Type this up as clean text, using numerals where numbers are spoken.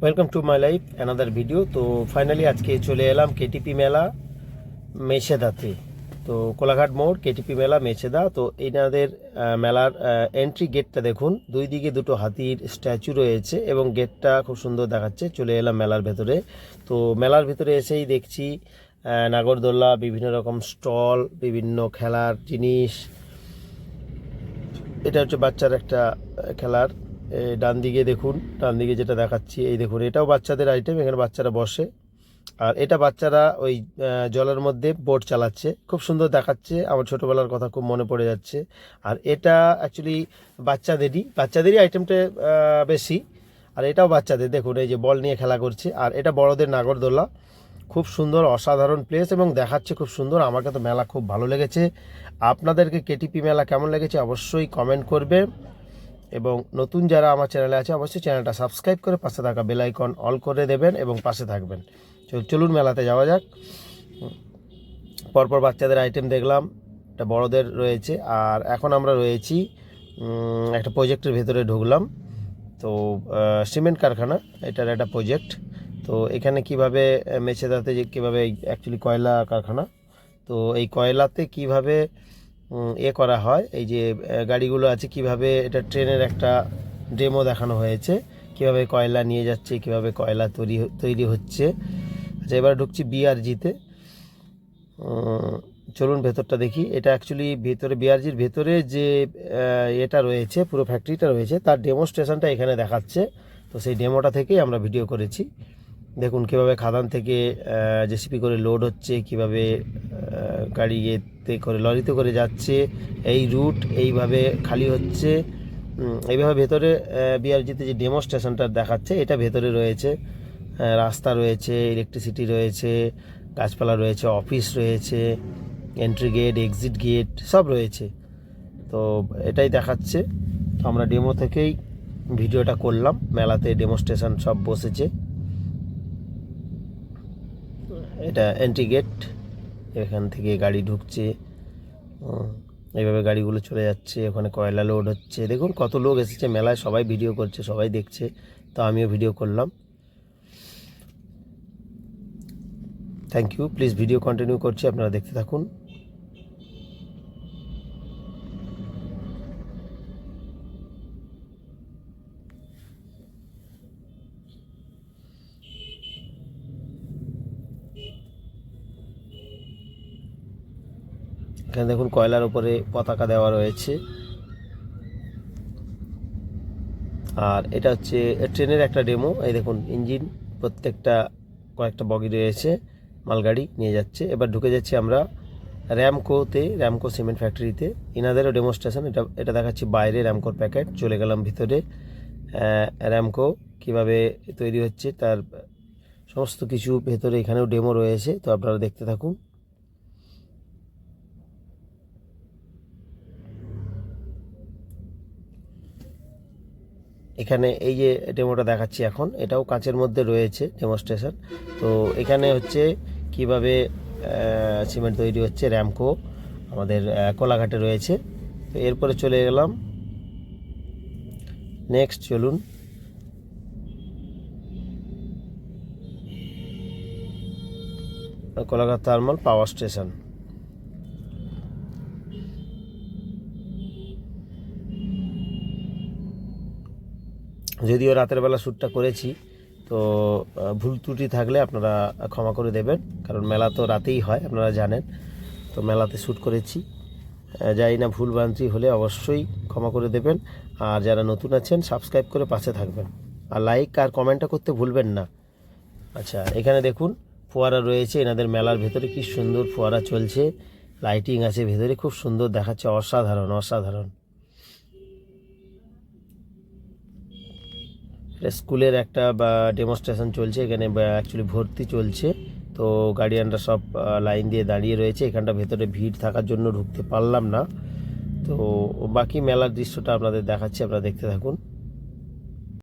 Welcome to my life another video. তো finally আজকে চলে এলাম কেটিপি মেলা মেছেদাতে। তো কোলাঘাট মোড় কেটিপি মেলা মেছেদা। তো এনাদের মেলার এন্ট্রি গেটটা দেখুন, দুই দিকে দুটো হাতির স্ট্যাচু রয়েছে এবং গেটটা খুব সুন্দর দেখাচ্ছে। চলে এলাম মেলার ভেতরে। তো মেলার ভেতরে এসেই দেখছি নাগরদোল্লা, বিভিন্ন রকম স্টল, বিভিন্ন খেলার জিনিস। এটা হচ্ছে বাচ্চার একটা খেলার। ডান দিকে দেখুন, ডান দিকে যেটা দেখাচ্ছি, এই দেখুন, এটাও বাচ্চাদের আইটেম। এখানে বাচ্চারা বসে, আর এটা বাচ্চারা ওই জলের মধ্যে বোট চালাচ্ছে, খুব সুন্দর দেখাচ্ছে। আমার ছোটোবেলার কথা খুব মনে পড়ে যাচ্ছে। আর এটা অ্যাকচুয়ালি বাচ্চাদেরই আইটেমটা বেশি। আর এটাও বাচ্চাদের, দেখুন এই যে বল নিয়ে খেলা করছে। আর এটা বড়দের নাগরদোলা, খুব সুন্দর, অসাধারণ প্লেস এবং দেখাচ্ছে খুব সুন্দর। আমাকে তো মেলা খুব ভালো লেগেছে। আপনাদেরকে কেটিপি মেলা কেমন লেগেছে অবশ্যই কমেন্ট করবে, এবং নতুন যারা আমার চ্যানেলে আছে অবশ্যই চ্যানেলটা সাবস্ক্রাইব করে পাশে থাকা বেল আইকন অল করে দেবেন এবং পাশে থাকবেন। চলুন মেলাতে যাওয়া যাক। পরপর বাচ্চাদের আইটেম দেখলাম, এটা বড়দের রয়েছে। আর এখন আমরা রয়েছি একটা প্রজেক্টের ভেতরে ঢুকলাম। তো সিমেন্ট কারখানা, এটার একটা প্রজেক্ট। তো এখানে কিভাবে মেছেদাতে যে কীভাবে অ্যাকচুয়ালি কয়লা কারখানা, তো এই কয়লাতে কিভাবে করা হয়, এই যে গাড়িগুলো আছে, কিভাবে এটা ট্রেনের একটা ডেমো দেখানো হয়েছে, কিভাবে কয়লা নিয়ে যাচ্ছে, কিভাবে কয়লা তৈরি হচ্ছে। আচ্ছা, এবার ঢুকছি বিআরজিতে। চলুন ভেতরটা দেখি। এটা অ্যাকচুয়ালি ভেতরে বিআরজির ভেতরে যে এটা রয়েছে, পুরো ফ্যাক্টরিটা রয়েছে, তার ডেমোস্ট্রেশনটা এখানে দেখাচ্ছে। তো সেই ডেমোটা থেকেই আমরা ভিডিও করেছি। দেখুন কীভাবে খাদান থেকে জেসিপি করে লোড হচ্ছে, কীভাবে গাড়িতে করে, লরিতে করে যাচ্ছে, এই রুট এইভাবে খালি হচ্ছে। এইভাবে ভেতরে বিআরজিতে যে ডেমোস্ট্রেশনটা দেখাচ্ছে, এটা ভেতরে রয়েছে। রাস্তা রয়েছে, ইলেকট্রিসিটি রয়েছে, গাছপালা রয়েছে, অফিস রয়েছে, এন্ট্রি গেট, এক্সিট গেট সব রয়েছে। তো এটাই দেখাচ্ছে। তো আমরা ডেমো থেকেই ভিডিওটা করলাম। মেলাতে ডেমোস্ট্রেশন সব বসেছে। এটা এন্ট্রি গেট, এখান থেকে গাড়ি ঢুকছে, এইভাবে গাড়িগুলো চলে যাচ্ছে। ওখানে কয়লা লোড হচ্ছে। দেখুন কত লোক এসেছে মেলায়, সবাই ভিডিও করছে, সবাই দেখছে। তো আমিও ভিডিও করলাম। Thank you. Please video continue করছি, আপনারা দেখতে থাকুন। এখানে দেখুন কয়লার উপরে পতাকা দেওয়া রয়েছে। আর এটা হচ্ছে ট্রেনের একটা ডেমো। এই দেখুন ইঞ্জিন, প্রত্যেকটা কয়েকটা বগি রয়েছে, মালগাড়ি নিয়ে যাচ্ছে। এবার ঢুকে যাচ্ছি আমরা র্যামকো সিমেন্ট ফ্যাক্টরিতে। ইনাদেরও ডেমোস্ট্রেশন। এটা দেখাচ্ছি বাইরে র্যামকোর প্যাকেট। চলে গেলাম ভিতরে। র্যামকো কীভাবে তৈরি হচ্ছে তার সমস্ত কিছু ভেতরে এখানেও ডেমো রয়েছে। তো আপনারা দেখতে থাকুন। এখানে এই যে ডেমোটা দেখাচ্ছি এখন, এটাও কাঁচের মধ্যে রয়েছে ডেমোস্ট্রেশন। তো এখানে হচ্ছে কিভাবে সিমেন্ট তৈরি হচ্ছে, র্যামকো আমাদের কোলাঘাটে রয়েছে। তো এরপরে চলে গেলাম নেক্সট। চলুন কোলাঘাট থার্মাল পাওয়ার স্টেশন। যদিও রাতের বেলা শ্যুটটা করেছি, তো ভুল ত্রুটি থাকলে আপনারা ক্ষমা করে দেবেন, কারণ মেলা তো রাতেই হয়, আপনারা জানেন। তো মেলাতে শ্যুট করেছি, জানি না ভুল ভ্রান্তি হলে অবশ্যই ক্ষমা করে দেবেন। আর যারা নতুন আছেন সাবস্ক্রাইব করে পাশে থাকবেন, আর লাইক আর কমেন্টটা করতে ভুলবেন না। আচ্ছা, এখানে দেখুন ফোয়ারা রয়েছে। এনাদের মেলার ভেতরে কি সুন্দর ফোয়ারা চলছে, লাইটিং আছে ভেতরে, খুব সুন্দর দেখাচ্ছে, অসাধারণ অসাধারণ। এটা স্কুলের একটা ডেমনস্ট্রেশন চলছে এখানে, অ্যাকচুয়ালি ভর্তি চলছে। তো গার্ডিয়ানরা সব লাইন দিয়ে দাঁড়িয়ে রয়েছে। এখানটা ভেতরে ভিড় থাকার জন্য ঢুকতে পারলাম না। তো বাকি মেলার দৃশ্যটা আপনাদের দেখাচ্ছি, আপনারা দেখতে থাকুন।